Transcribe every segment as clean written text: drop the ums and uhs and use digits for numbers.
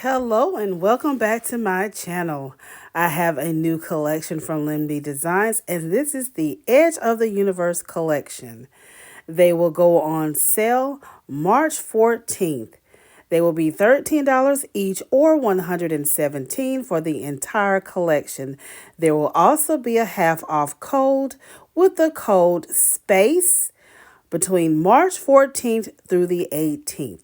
Hello and welcome back to my channel. I have a new collection from Lynbdesigns and this is the Edge of the Universe collection. They will go on sale March 14th. They will be $13 each or $117 for the entire collection. There will also be a half off code with the code SPACE between March 14th through the 18th.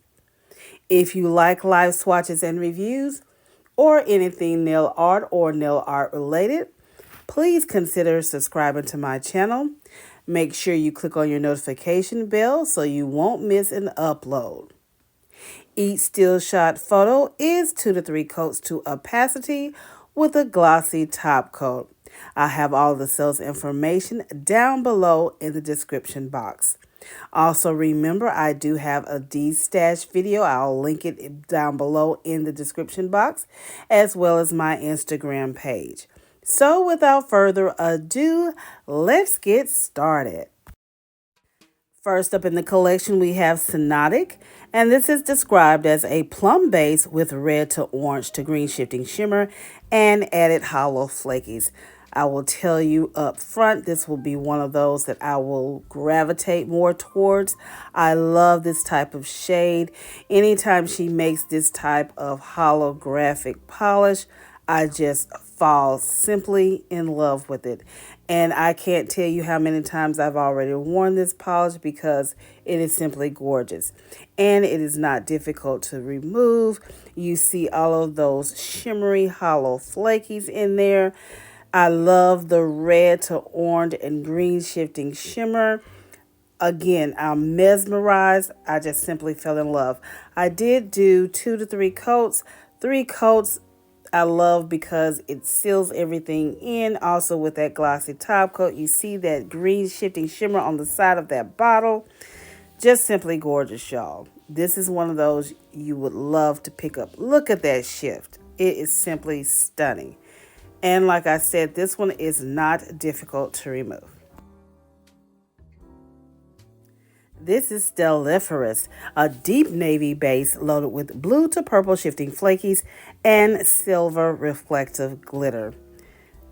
If you like live swatches and reviews or anything nail art or nail art related, please consider subscribing to my channel. Make sure you click on your notification bell so you won't miss an upload. Each still shot photo is 2 to 3 coats to opacity with a glossy top coat. I have all the sales information down below in the description box. Also remember, I do have a D-stash video. I'll link it down below in the description box, as well as my Instagram page. So without further ado, let's get started. First up in the collection, we have Synodic, and this is described as a plum base with red to orange to green shifting shimmer and added holo flakies. I will tell you up front, this will be one of those that I will gravitate more towards. I love this type of shade. Anytime she makes this type of holographic polish, I just fall simply in love with it. And I can't tell you how many times I've already worn this polish because it is simply gorgeous. And it is not difficult to remove. You see all of those shimmery holo flakies in there. I love the red to orange and green shifting shimmer. Again, I'm mesmerized. I just simply fell in love. I did do 2 to 3 coats. 3 coats I love because it seals everything in. Also with that glossy top coat, you see that green shifting shimmer on the side of that bottle. Just simply gorgeous, y'all. This is one of those you would love to pick up. Look at that shift. It is simply stunning. And like I said, this one is not difficult to remove. This is Stelliferous, a deep navy base loaded with blue to purple shifting flakies and silver reflective glitter.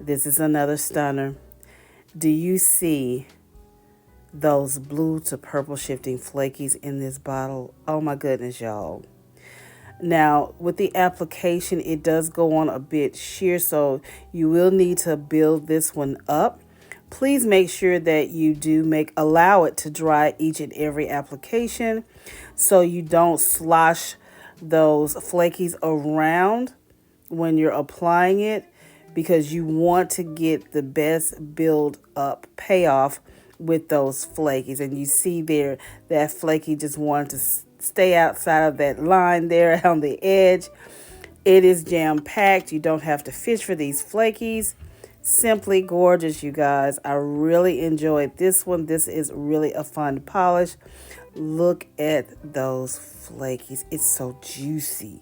This is another stunner. Do you see those blue to purple shifting flakies in this bottle? Oh my goodness, y'all. Now, with the application, it does go on a bit sheer, so you will need to build this one up. Please make sure that you do allow it to dry each and every application so you don't slosh those flakies around when you're applying it, because you want to get the best build up payoff with those flakies. And you see there that flaky just wanted to stay outside of that line there on the edge. It is jam-packed. You don't have to fish for these flakies. Simply gorgeous, you guys. I really enjoyed this one. This is really a fun polish. Look at those flakies. It's so juicy.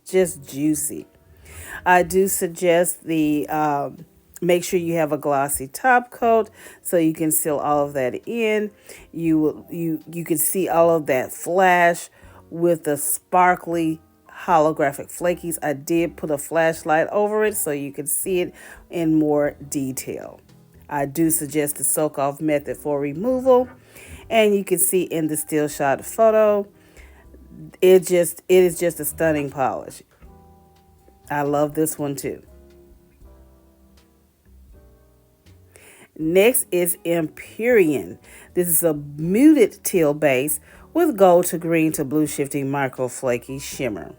Just juicy. I do suggest make sure you have a glossy top coat so you can seal all of that in. You can see all of that flash with the sparkly holographic flakies. I did put a flashlight over it so you can see it in more detail. I do suggest the soak off method for removal, and you can see in the still shot photo, it is just a stunning polish. I love this one too. Next is Empyrean. This is a muted teal base with gold to green to blue shifting micro flaky shimmer.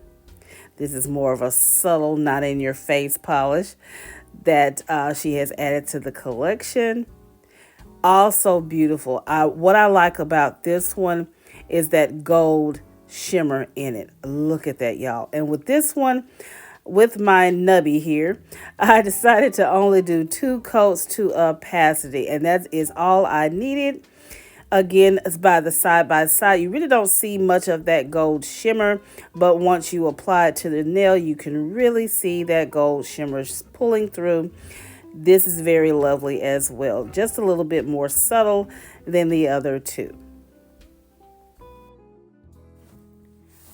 This is more of a subtle, not in your face polish that she has added to the collection. Also beautiful. What I like about this one is that gold shimmer in it. Look at that, y'all. And with this one, with my nubby here, I decided to only do 2 coats to opacity, and that is all I needed. Again, it's by side. You really don't see much of that gold shimmer, but once you apply it to the nail, you can really see that gold shimmer pulling through. This is very lovely as well. Just a little bit more subtle than the other two.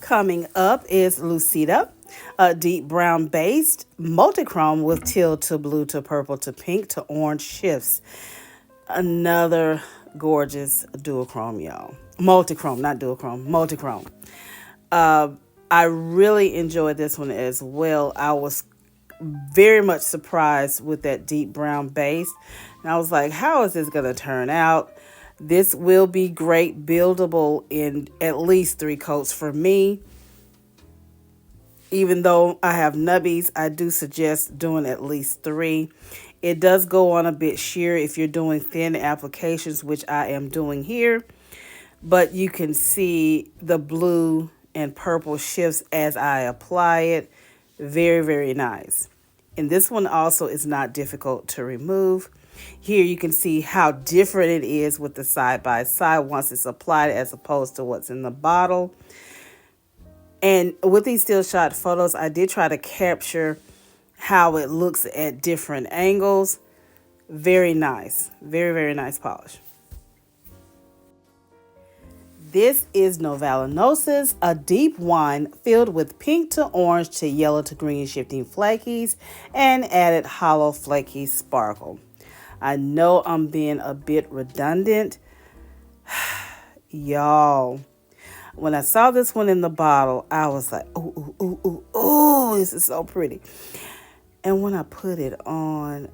Coming up is Lucida, a deep brown based multichrome with teal to blue to purple to pink to orange shifts. Another gorgeous duochrome, y'all. Multichrome, not duochrome, multichrome. I really enjoyed this one as well. I was very much surprised with that deep brown base. And I was like, how is this going to turn out? This will be great buildable in at least 3 coats for me. Even though I have nubbies, I do suggest doing at least 3. It does go on a bit sheer if you're doing thin applications, which I am doing here. But you can see the blue and purple shifts as I apply it. Very, very nice. And this one also is not difficult to remove. Here you can see how different it is with the side by side once it's applied as opposed to what's in the bottle. And with these still shot photos, I did try to capture how it looks at different angles. Very nice. Very, very nice polish. This is Novalunosis, a deep wine filled with pink to orange to yellow to green shifting flakies and added holo flaky sparkle. I know I'm being a bit redundant. Y'all, when I saw this one in the bottle, I was like, ooh, ooh, ooh, ooh, ooh, this is so pretty. And when I put it on,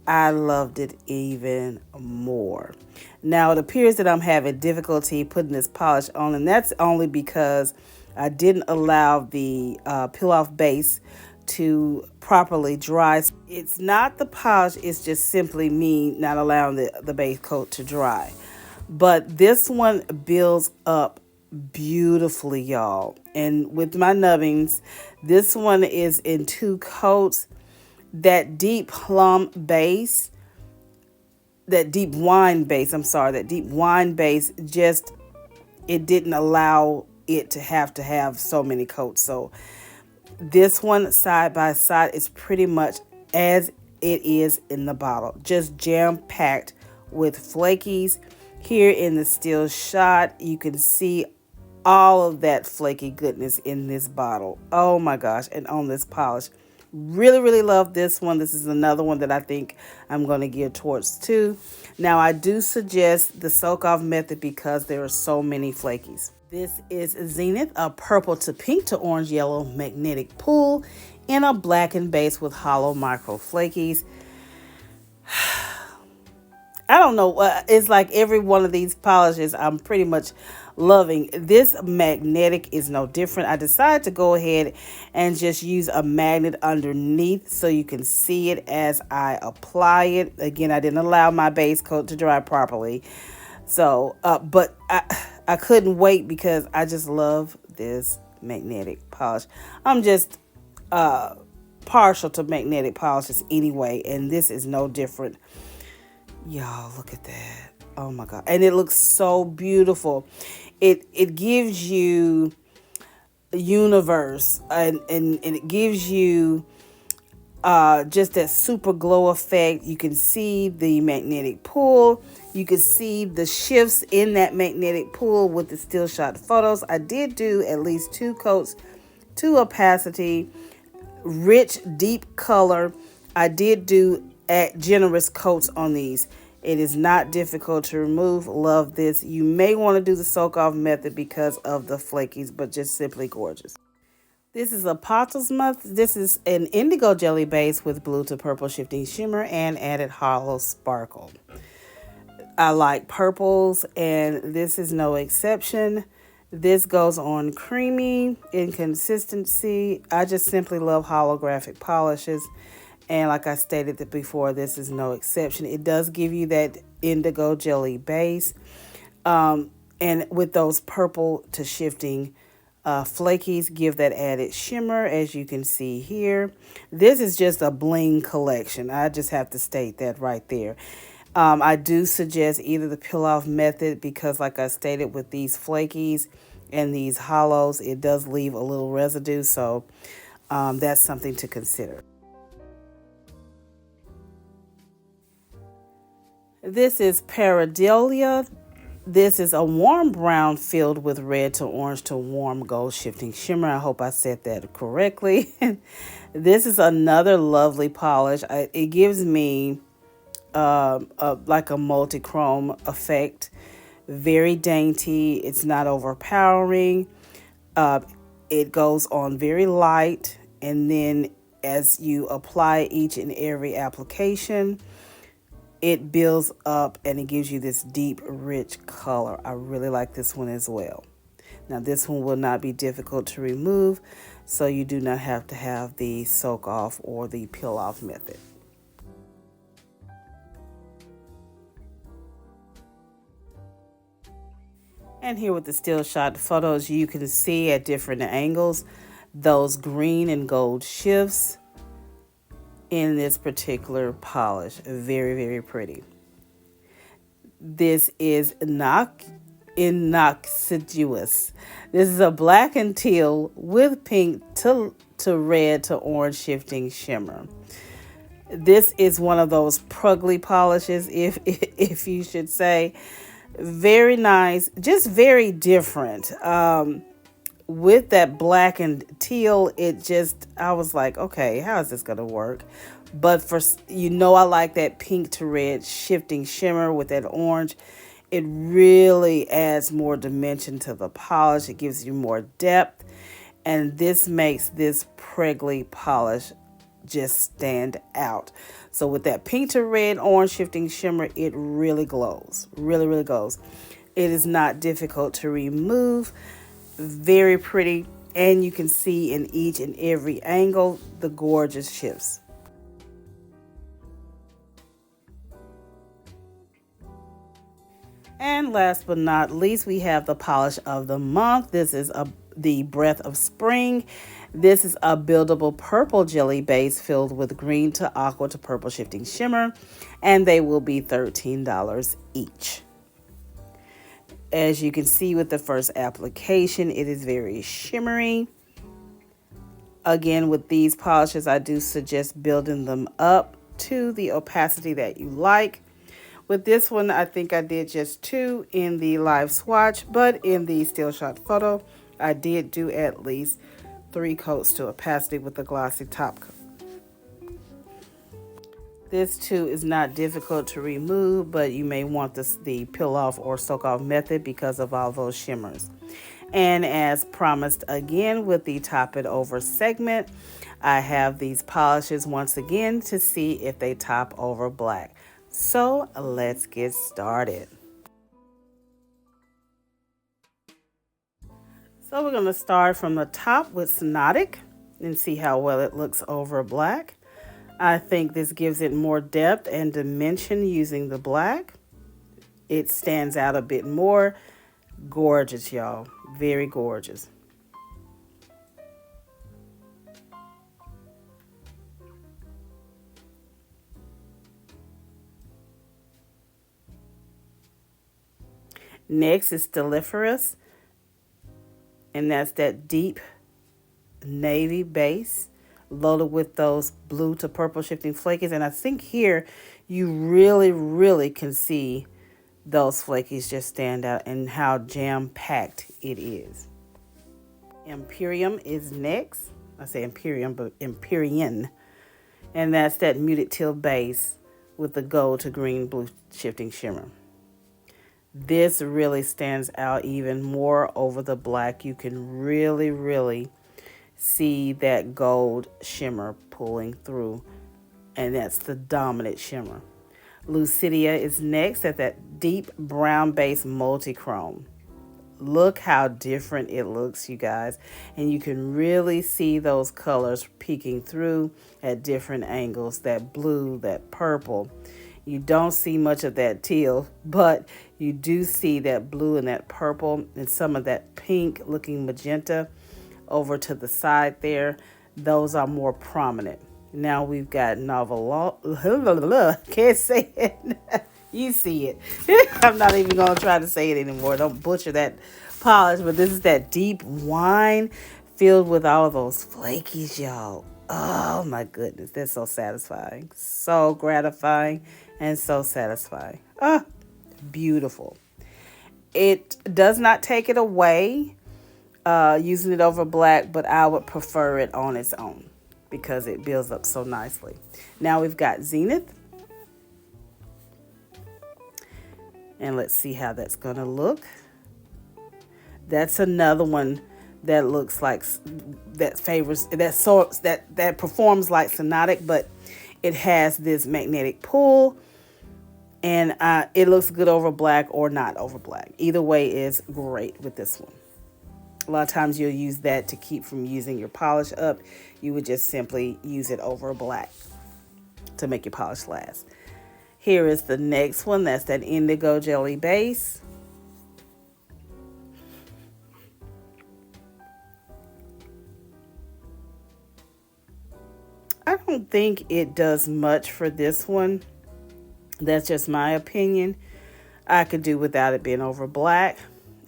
I loved it even more. Now, it appears that I'm having difficulty putting this polish on, and that's only because I didn't allow the peel-off base to properly dry. It's not the polish, it's just simply me not allowing the base coat to dry. But this one builds up beautifully, y'all. And with my nubbings, this one is in 2 coats. That deep plum base, that deep wine base, just, it didn't allow it to have so many coats. So this one side by side is pretty much as it is in the bottle, just jam-packed with flakies. Here in the still shot, you can see all of that flaky goodness in this bottle. Oh my gosh, and on this polish. Really, really love this one. This is another one that I think I'm going to gear towards too. Now, I do suggest the soak-off method because there are so many flakies. This is Zenith, a purple to pink to orange yellow magnetic pool in a blackened base with holo micro flakies. I don't know. It's like every one of these polishes I'm pretty much loving. This magnetic is no different. I decided to go ahead and just use a magnet underneath so you can see it as I apply it. Again, I didn't allow my base coat to dry properly. So, but I couldn't wait because I just love this magnetic polish. I'm just partial to magnetic polishes anyway, and this is no different. Y'all, look at that. Oh my God. And it looks so beautiful. It gives you a universe and it gives you just that super glow effect. You can see the magnetic pool. You can see the shifts in that magnetic pool with the still shot photos. I did do at least 2 coats to opacity, rich, deep color. I did do generous coats on these. It is not difficult to remove. Love this. You may want to do the soak-off method because of the flakies, but just simply gorgeous. This is Apotlesma. This is an indigo jelly base with blue to purple shifting shimmer and added holo sparkle. I like purples, and this is no exception. This goes on creamy in consistency. I just simply love holographic polishes. And like I stated before, this is no exception. It does give you that indigo jelly base. And with those purple to shifting flakies, give that added shimmer, as you can see here. This is just a bling collection. I just have to state that right there. I do suggest either the peel-off method because, like I stated, with these flakies and these holos, it does leave a little residue. So that's something to consider. This is Pareidolia, This is a warm brown filled with red to orange to warm gold shifting shimmer. I hope I said that correctly. This is another lovely polish. It gives me like a multichrome effect. Very dainty. It's not overpowering. Uh, it goes on very light, and then as you apply each and every application, it builds up and it gives you this deep, rich color. I really like this one as well. Now, this one will not be difficult to remove, so you do not have to have the soak off or the peel off method. And here with the still shot photos, you can see at different angles those green and gold shifts in this particular polish. Very, very pretty. This is Innoxiduous. This is a black and teal with pink to red to orange shifting shimmer. This is one of those prugly polishes, if you should say. Very nice, just very different. With that black and teal, I was like, okay, how is this gonna work? But I like that pink to red shifting shimmer with that orange. It really adds more dimension to the polish. It gives you more depth, and this makes this pregly polish just stand out. So with that pink to red orange shifting shimmer, it really glows. Really, really glows. It is not difficult to remove. Very pretty, and you can see in each and every angle the gorgeous shifts. And last but not least, we have the polish of the month. This is the Breath of Spring. This is a buildable purple jelly base filled with green to aqua to purple shifting shimmer, and they will be $13 each. As you can see with the first application, it is very shimmery. Again, with these polishes, I do suggest building them up to the opacity that you like. With this one, I think I did just 2 in the live swatch, but in the still shot photo, I did do at least 3 coats to opacity with the glossy top coat. This too is not difficult to remove, but you may want the peel off or soak off method because of all those shimmers. And as promised again with the top it over segment, I have these polishes once again to see if they top over black. So let's get started. So we're going to start from the top with Synodic and see how well it looks over black. I think this gives it more depth and dimension using the black. It stands out a bit more. Gorgeous, y'all. Very gorgeous. Next is Stelliferous, and that's that deep navy base loaded with those blue to purple shifting flakies. And I think here you really can see those flakies just stand out and how jam-packed it is. Empyrean is next. I say Empyrean, but Empyrean. And that's that muted teal base with the gold to green blue shifting shimmer. This really stands out even more over the black. You can really see that gold shimmer pulling through, and that's the dominant shimmer. Lucida is next at that deep brown base multichrome. Look how different it looks, you guys, and you can really see those colors peeking through at different angles. That blue, that purple. You don't see much of that teal, but you do see that blue and that purple and some of that pink looking magenta over to the side there. Those are more prominent. Now we've got can't say it. You see it. I'm not even going to try to say it anymore. Don't butcher that polish, but this is that deep wine filled with all those flakies, y'all. Oh my goodness, that's so satisfying. So gratifying and so satisfying. Ah, beautiful. It does not take it away using it over black, but I would prefer it on its own because it builds up so nicely. Now we've got Zenith. And let's see how that's going to look. That's another one that looks like that favors that performs like Synodic, but it has this magnetic pull, and it looks good over black or not over black. Either way is great with this one. A lot of times you'll use that to keep from using your polish up. You would just simply use it over black to make your polish last. Here is the next one. That's that indigo jelly base. I don't think it does much for this one. That's just my opinion. I could do without it being over black.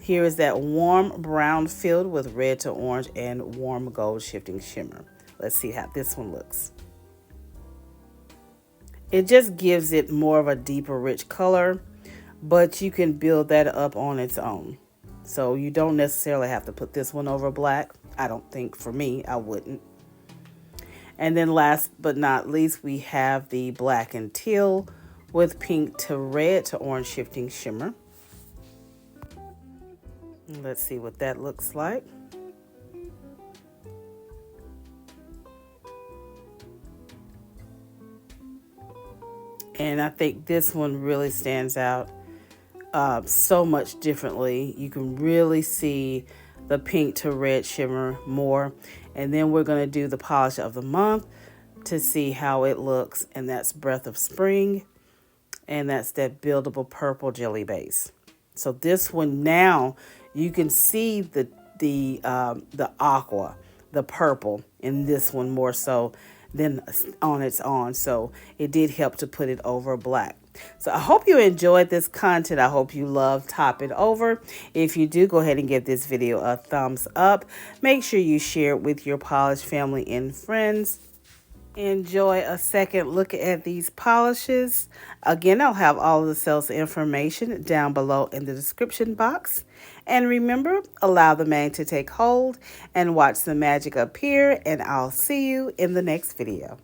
Here is that warm brown filled with red to orange and warm gold shifting shimmer. Let's see how this one looks. It just gives it more of a deeper, rich color, but you can build that up on its own. So you don't necessarily have to put this one over black. I don't think, for me, I wouldn't. And then last but not least, we have the blackened teal with pink to red to orange shifting shimmer. Let's see what that looks like. And I think this one really stands out so much differently. You can really see the pink to red shimmer more. And then we're going to do the polish of the month to see how it looks. And that's Breath of Spring. And that's that buildable purple jelly base. So this one now, you can see the aqua, the purple in this one more so than on its own. So it did help to put it over black. So I hope you enjoyed this content. I hope you love Top It Over. If you do, go ahead and give this video a thumbs up. Make sure you share it with your polish family and friends. Enjoy a second look at these polishes. Again, I'll have all of the sales information down below in the description box. And remember, allow the mag to take hold and watch the magic appear. And I'll see you in the next video.